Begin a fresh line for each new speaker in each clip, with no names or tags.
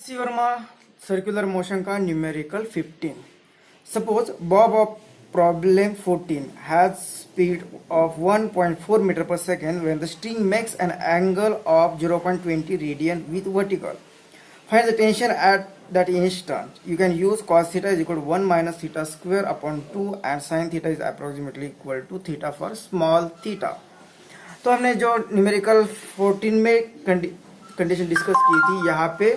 सी Verma circular motion का numerical 15. Suppose bob of problem 14 has speed of 1.4 meter per second when the string makes an angle of 0.20 radian with vertical. Find the tension at that instant. You can use cos theta is equal to 1 minus theta square upon 2 and sin theta is approximately equal to theta for small theta. तो हमने जो numerical 14 में condition discuss की थी, यहाँ पे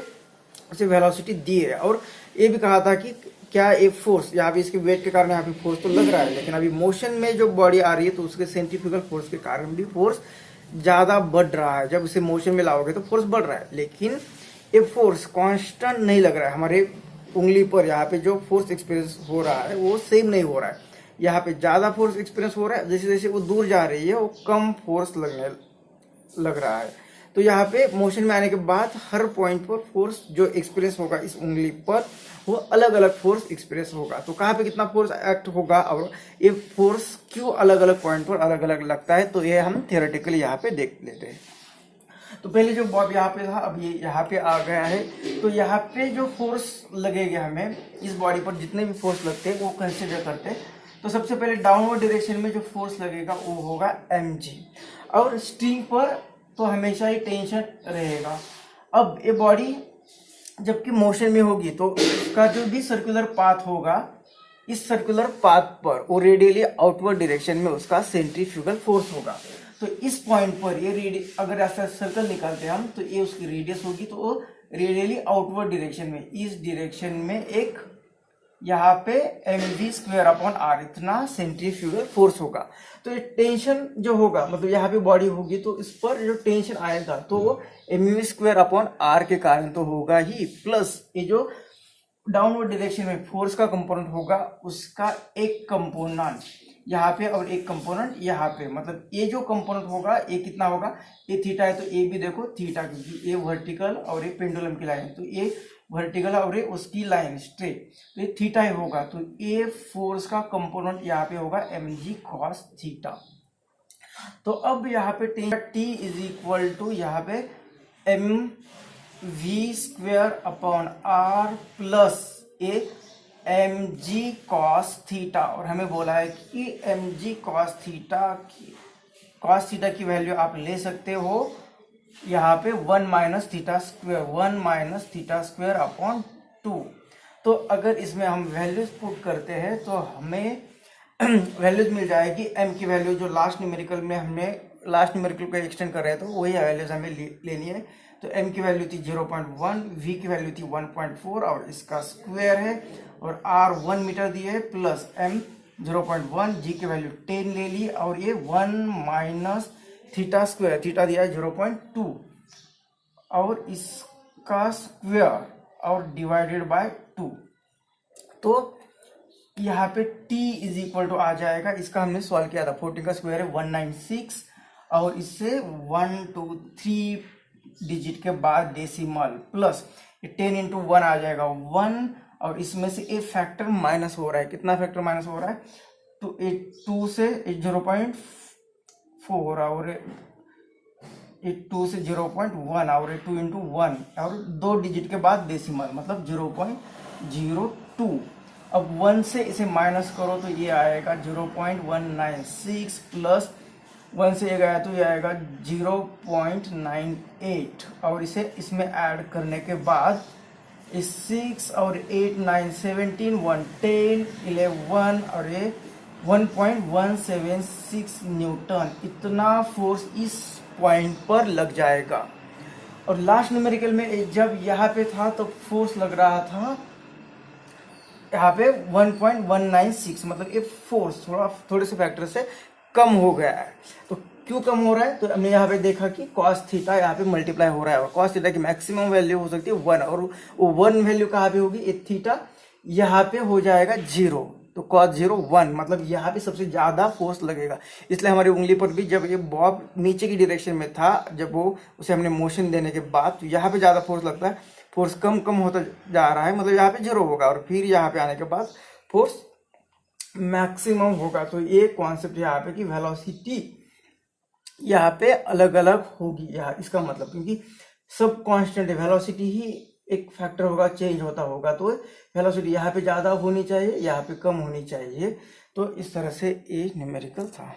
उसे velocity दी है और ये भी कहा था कि क्या एक फोर्स यहाँ पे इसके वेट के कारण यहाँ पे फोर्स तो लग रहा है, लेकिन अभी मोशन में जो बॉडी आ रही है तो उसके सेंट्रीफ्यूगल फोर्स के कारण भी फोर्स ज़्यादा बढ़ रहा है. जब उसे मोशन में लाओगे तो फोर्स बढ़ रहा है, लेकिन ये फोर्स कांस्टेंट नहीं लग रहा है. हमारे उंगली पर यहाँ पे जो फोर्स एक्सपीरियंस हो रहा है वो सेम नहीं हो रहा है. यहाँ पे ज़्यादा फोर्स एक्सपीरियंस हो रहा है, जैसे जैसे वो दूर जा रही है वो कम फोर्स लग रहा है. तो यहाँ पे मोशन में आने के बाद हर पॉइंट पर फोर्स जो एक्सपीरियंस होगा इस उंगली पर वो अलग अलग फोर्स एक्सपीरियंस होगा. तो कहाँ पे कितना फोर्स एक्ट होगा और ये फोर्स क्यों अलग अलग पॉइंट पर अलग अलग लगता है, तो ये हम थियोरेटिकली यहाँ पे देख लेते हैं. तो पहले जो बॉब यहाँ पे था अब ये यहाँ पे आ गया है. तो यहाँ पे जो फोर्स लगेगा हमें इस बॉडी पर, जितने भी फोर्स लगते हैं वो कंसिडर करते हैं. तो सबसे पहले डाउनवर्ड डायरेक्शन में जो फोर्स लगेगा वो होगा mg, और स्ट्रिंग पर तो हमेशा ही टेंशन रहेगा. अब ये बॉडी जबकि मोशन में होगी तो इसका जो भी सर्कुलर पाथ होगा, इस सर्कुलर पाथ पर वो रेडियली आउटवर्ड डायरेक्शन में उसका सेंट्रीफ्यूगल फोर्स होगा. तो इस पॉइंट पर ये अगर ऐसा सर्कल निकालते हैं हम तो ये उसकी रेडियस होगी, तो वो रेडियली आउटवर्ड डायरेक्शन में इस डायरेक्शन में एक यहाँ पे mv स्क्वायर अपॉन r इतना सेंट्रीफ्यूगल फोर्स होगा. तो ये टेंशन जो होगा, मतलब यहाँ पे बॉडी होगी तो इस पर जो टेंशन आएगा तो वो mv स्क्वायर अपॉन r के कारण तो होगा ही, प्लस ये जो डाउनवर्ड डायरेक्शन में फोर्स का कंपोनेंट होगा उसका एक कंपोनेंट यहाँ पे और एक कंपोनेंट यहाँ पे, मतलब ये जो कंपोनेंट होगा ये कितना होगा, ये थीटा है तो ये भी देखो थीटा, क्योंकि ये वर्टिकल और ये पेंडुलम की लाइन, तो ये वर्टिकल और ये उसकी लाइन स्ट्रेट, तो ये थीटा ही होगा. तो ये फोर्स का कंपोनेंट यहाँ पे होगा mg cos थीटा. तो अब यहाँ पे t इज इक्वल टू यहाँ पे mv square upon r plus a mg cos theta, और हमें बोला है कि mg cos थीटा की वैल्यू आप ले सकते हो यहाँ पे 1 माइनस थीटा स्क्वेयर अपॉन 2. तो अगर इसमें हम वैल्यूज पुट करते हैं तो हमें वैल्यूज मिल जाएगी. m की वैल्यू जो लास्ट न्यूमेरिकल में हमने लास्ट न्यूमेरिकल को एक्सटेंड कर रहे हैं तो वही वैल्यूज हमें लेनी है. तो m की वैल्यू थी 0.1, v की वैल्यू थी 1.4 और इसका स्क्वायर है, और r 1 मीटर दिए है, प्लस m 0.1, g की वैल्यू 10 ले ली, और ये 1 माइनस थीटा स्क्वायर, थीटा दिया है 0.2 और इसका स्क्वायर और डिवाइडेड बाय 2. तो यहाँ पे t इज इक्वल टू आ जाएगा, इसका हमने सॉल्व किया था, 14 का स्क्वायर है 196 और इससे 1 2 3 डिजिट के बाद डेसिमल, प्लस 10 इंटू 1 आ जाएगा 1, और इसमें से एक फैक्टर माइनस हो रहा है. कितना फैक्टर माइनस हो रहा है, तो 2 से 0.4 और 2 से 0.1 और 2 इंटू 1 और 2 डिजिट के बाद डेसिमल, मतलब 0.02. अब 1 से इसे माइनस करो तो ये आएगा 0.196 प्लस 1 से ये गया तो ये आएगा 0.98, और इसे इसमें ऐड करने के बाद 6 और 8 9 17 1 10 11 और ये 1.176 न्यूटन इतना फोर्स इस पॉइंट पर लग जाएगा. और लास्ट न्यूमेरिकल में जब यहाँ पे था तो फोर्स लग रहा था यहाँ पे 1.196, मतलब ये फोर्स थोड़े से फैक्टर से कम हो गया है. तो क्यों कम हो रहा है, तो हमने यहाँ पे देखा कि cos थीटा यहाँ पे मल्टीप्लाई हो रहा है, और cos थीटा की मैक्सिमम वैल्यू हो सकती है 1, और वो 1 वैल्यू कहाँ पे होगी, ये थीटा यहाँ पे हो जाएगा 0, तो cos 0 1, मतलब यहाँ पे सबसे ज्यादा फोर्स लगेगा. इसलिए हमारी उंगली पर भी जब ये बॉब नीचे की डायरेक्शन में था, जब वो उसे हमने मोशन देने के बाद, तो यहाँ पे ज्यादा फोर्स लगता है, फोर्स कम कम होता जा रहा है, मतलब यहाँ पे 0 होगा और फिर यहाँ पे आने के बाद फोर्स मैक्सिमम होगा. तो ये कॉन्सेप्ट यहाँ पे कि वेलोसिटी यहाँ पे अलग अलग होगी, यहाँ इसका मतलब, क्योंकि सब कांस्टेंट है, वेलोसिटी ही एक फैक्टर होगा, चेंज होता होगा, तो वेलोसिटी यहाँ पे ज़्यादा होनी चाहिए, यहाँ पे कम होनी चाहिए। तो इस तरह से ये न्यूमेरिकल था।